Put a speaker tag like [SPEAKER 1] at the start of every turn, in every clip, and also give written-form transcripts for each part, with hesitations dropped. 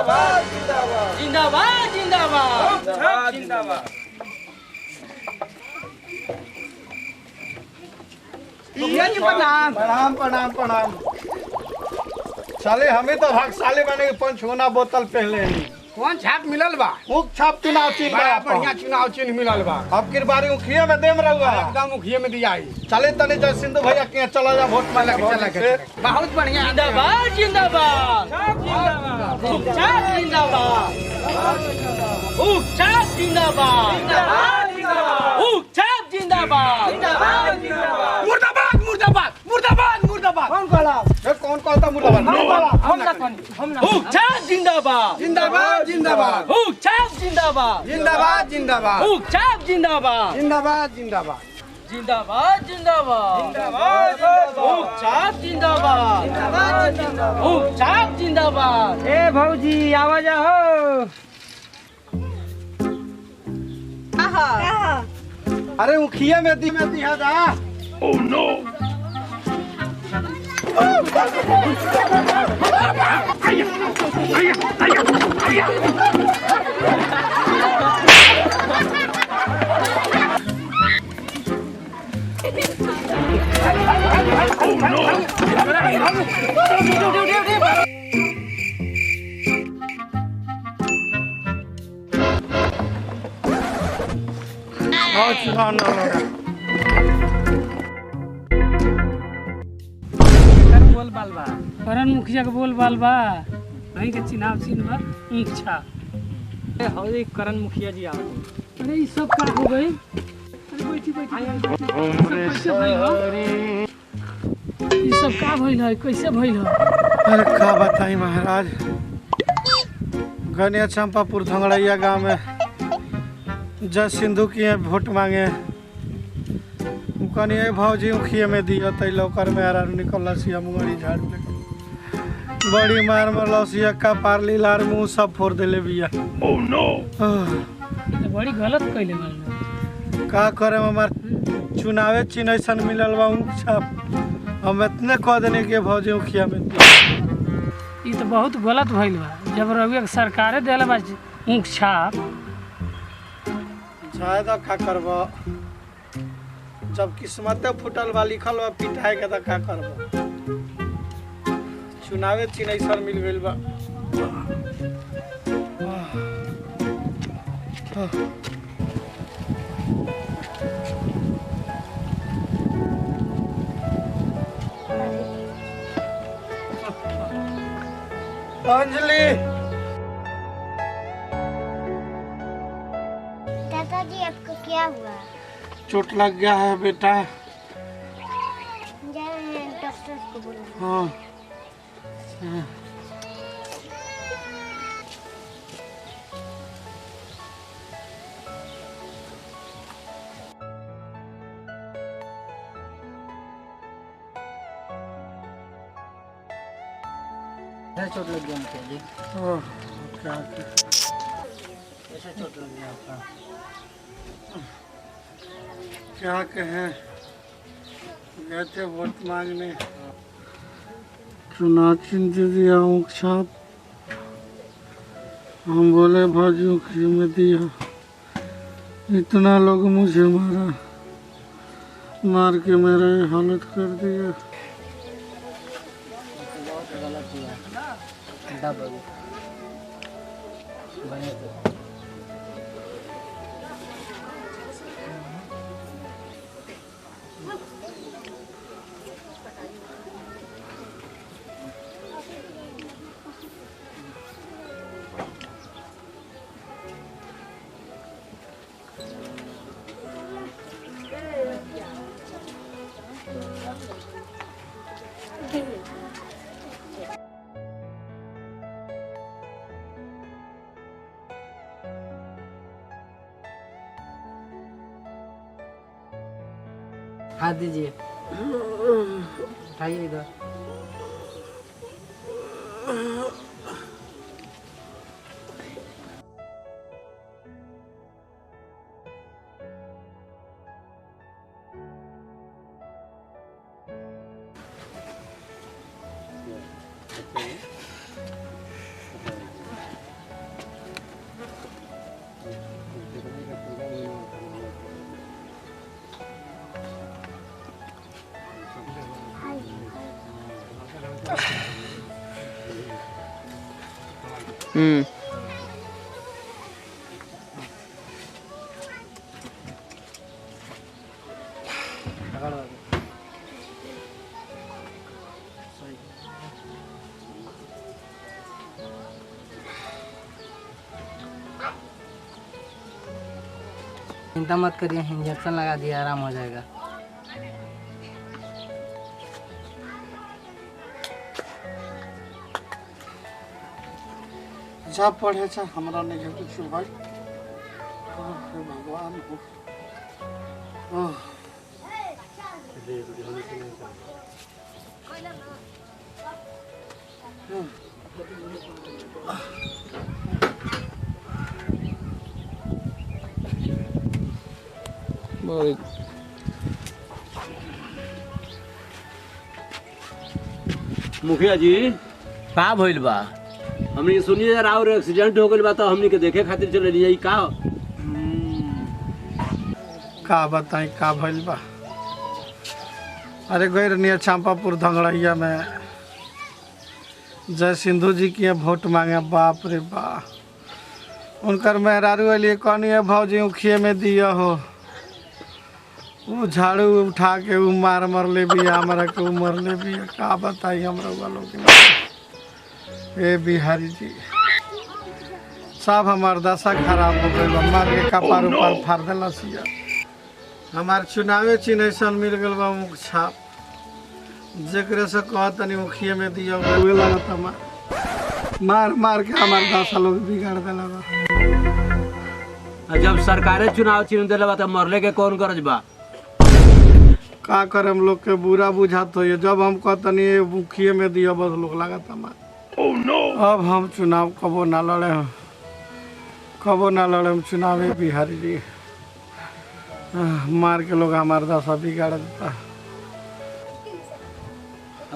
[SPEAKER 1] जिंदाबाद जिंदाबाद
[SPEAKER 2] जिंदाबाद जिंदाबाद
[SPEAKER 1] जिंदाबाद।
[SPEAKER 2] मुखिया जी प्रणाम।
[SPEAKER 3] प्रणाम प्रणाम प्रणाम। साले हमें तो भागशाली बने के 5 बोतल पहले ही
[SPEAKER 2] कौन छाप मिलल बा?
[SPEAKER 3] मुख छाप चुनाव चिन्ह
[SPEAKER 2] बड़ा
[SPEAKER 3] बा
[SPEAKER 2] बढ़िया चुनाव चिन्ह मिलल बा।
[SPEAKER 3] अब की बारी मुखिया में देम रहुआ
[SPEAKER 2] एकदम मुखिया में दिया है।
[SPEAKER 3] चले तने जय सिंधु भैया के चला जा वोट मांगे
[SPEAKER 2] चला के बहुत बढ़िया।
[SPEAKER 1] जिंदाबाद जिंदाबाद
[SPEAKER 2] छाप जिंदाबाद।
[SPEAKER 1] छाप जिंदाबाद छाप जिंदाबाद
[SPEAKER 2] मुर्दाबाद मुर्दाबाद मुर्दाबाद मुर्दाबाद।
[SPEAKER 3] कौन कहला ये कौन कहता मुर्दाबाद
[SPEAKER 1] छाप जिंदाबाद
[SPEAKER 2] जिंदाबाद जिंदाबाद
[SPEAKER 1] छाप जिंदाबाद
[SPEAKER 2] जिंदाबाद जिंदाबाद
[SPEAKER 1] छाप जिंदाबाद
[SPEAKER 2] जिंदाबाद जिंदाबाद
[SPEAKER 1] जिंदाबाद जिंदाबाद छाप जिंदाबाद छाप जिंदाबाद।
[SPEAKER 2] ए भौजी आवाज हो।
[SPEAKER 3] अरे मुखिया में दिया जा। चुनाव न लड़ा
[SPEAKER 2] बोल बाल बा करण मुखिया के बोल बाल बा नहीं के चुनाव चिन्ह बा ऊंचा। हौले करण मुखिया जी आओ। अरे ये सब का हो गई? अरे बैठी बैठी कैसे भइल हो? ये सब का भइल है? कैसे भइल हो?
[SPEAKER 3] अरे का बताई महाराज, गनिया चंपापुर धंगड़ैया गांव में जय सिंधु की वोट मांगे कनिए भौजी मुखिया में दिया तै लौकर में आरा निकल सिया मुंगरी झाड़ लेके बड़ी मार मरल सिया का पार लीलार मुंह सब फोड़ देले बिया। ओह नो
[SPEAKER 2] बड़ी गलत कइले मालूम।
[SPEAKER 3] का करे हमार चुनावे चिन्ह ऐसन मिलल बा ऊँख छाप हम इतने कह देने के भौजी मुखिया में
[SPEAKER 2] ये तो बहुत गलत भइल बा। जब रउआ के सरकारे देले बा ऊँख छाप
[SPEAKER 3] शायद का करबा जब किस्मत फुटल बा लिखल बा पिटाए के तो का करबा चुनावे चिन्ह ऐसन मिल गइल बा। अंजलि
[SPEAKER 4] दादाजी आपको क्या हुआ?
[SPEAKER 3] चोट लग गया है बेटा।
[SPEAKER 4] जा रहे हैं डॉक्टर को बुलाने।
[SPEAKER 3] हाँ
[SPEAKER 2] चोट लग गया मुखिया जी।
[SPEAKER 3] क्या
[SPEAKER 2] कैसे चोट लग गया आपका?
[SPEAKER 3] क्या कहें, गए थे वोट मांगने चुनाव चिन्ह दे दिया ऊँख छाप। हम बोले भाजी मुखिया में दिया, इतना लोग मुझे मारा, मार के मेरा ये हालत कर दिया।
[SPEAKER 2] बहुत गलत हुआ। हाथ दीजिए, उठाइए इधर।
[SPEAKER 5] चिंता मत करिए, इंजेक्शन लगा दिया, आराम हो जाएगा।
[SPEAKER 3] जा पढ़े छ हमरा नहीं है कुछ भाई। हे भगवान हो। ओह
[SPEAKER 1] मुखिया जी का भइल बा? हमनी के सुनिए जरा, और एक्सीडेंट हो गइल बा तो हमनी के देखे खातिर चले लिए का?
[SPEAKER 3] का बताई का भइल बा। अरे गैर निया चंपापुर धंगड़ैया में जय सिंधु जी की वोट मांगे। बाप रे बा, उनकर मेहरारू अलिए कहनी है भौजी उखिए में दिया हो। वो झाड़ू उठा के वो मार ले बिया, हमारा के वो मर ले बिया। का बताई हमरा वालों के। ए बिहारी जी सब हमार दशा खराब हो गई बा। मार के कपार उपार फाड़ दिलस। हमार चुनावे चिन्ह मिल गल बा मुख छाप, जेकरे से कहतनी मुखिए में दिया हुए लगता मार मार के हमार दशा लोग बिगाड़ दिला बा।
[SPEAKER 1] जब सरकारे चुनाव चिन्ह दिले बा तो मरले के कौन गरज बा?
[SPEAKER 3] का करे हम लोग के बुरा बुझात हो। जब हम कहतनी मुखिए में दिया बस लोग लगता मार। अब हम चुनाव कबो ना लड़े, कबो ना लड़े हम चुनाव। बिहारी जी मार के लोग हमार दशा बिगाड़ देता।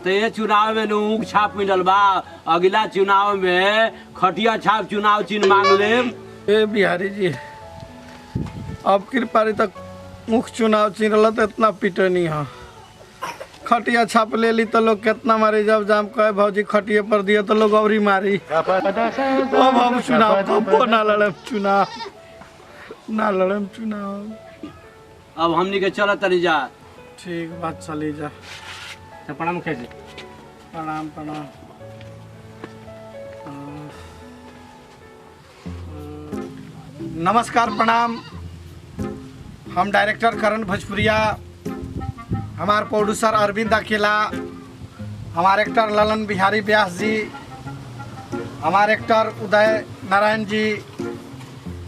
[SPEAKER 1] तो ये चुनाव में ऊख छाप मिलल बा, अगला चुनाव में खटिया छाप चुनाव चिन्ह मांग लेम।
[SPEAKER 3] ए बिहारी जी अब कृपा तक मुख चुनाव चिन्ह तो इतना पीटे नहीं है। खटिया छाप ले ली तो लोग कितना मारी। जब जाम कहे भौजी खटिए पर दिए तो लोग और ही मारी। अब हम चुनाव कबो ना लड़े, चुनाव ना लड़े चुनाव।
[SPEAKER 1] अब हमनी के चलत तनी जा।
[SPEAKER 3] ठीक बात, चली जा।
[SPEAKER 2] प्रणाम मुखिया जी।
[SPEAKER 3] प्रणाम प्रणाम। नमस्कार प्रणाम। हम डायरेक्टर करण भोजपुरिया, हमारे प्रोड्यूसर अरविंद अकेला, हमारे एक्टर ललन बिहारी व्यास जी, हमारे एक्टर उदय नारायण जी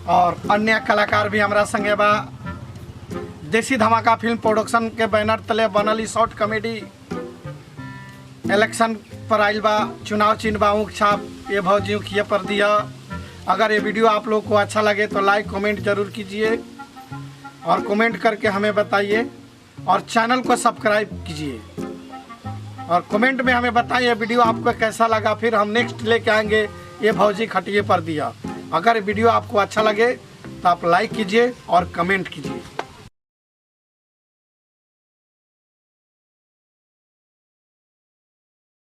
[SPEAKER 3] और अन्य कलाकार भी हमारा संगे बा। देसी धमाका फिल्म प्रोडक्शन के बैनर तले बनल शॉर्ट कॉमेडी इलेक्शन पर आइल बा। चुनाव चिन्ह बा ऊख छाप, ये भौजी उखिए पर दिया। अगर ये वीडियो आप लोग को अच्छा लगे तो लाइक कमेंट जरूर कीजिए और कमेंट करके हमें बताइए और चैनल को सब्सक्राइब कीजिए और कमेंट में हमें बताइए वीडियो आपको कैसा लगा। फिर हम नेक्स्ट लेके आएंगे ये भौजी खटिए पर दिया। अगर वीडियो आपको अच्छा लगे तो आप लाइक कीजिए और कमेंट कीजिए।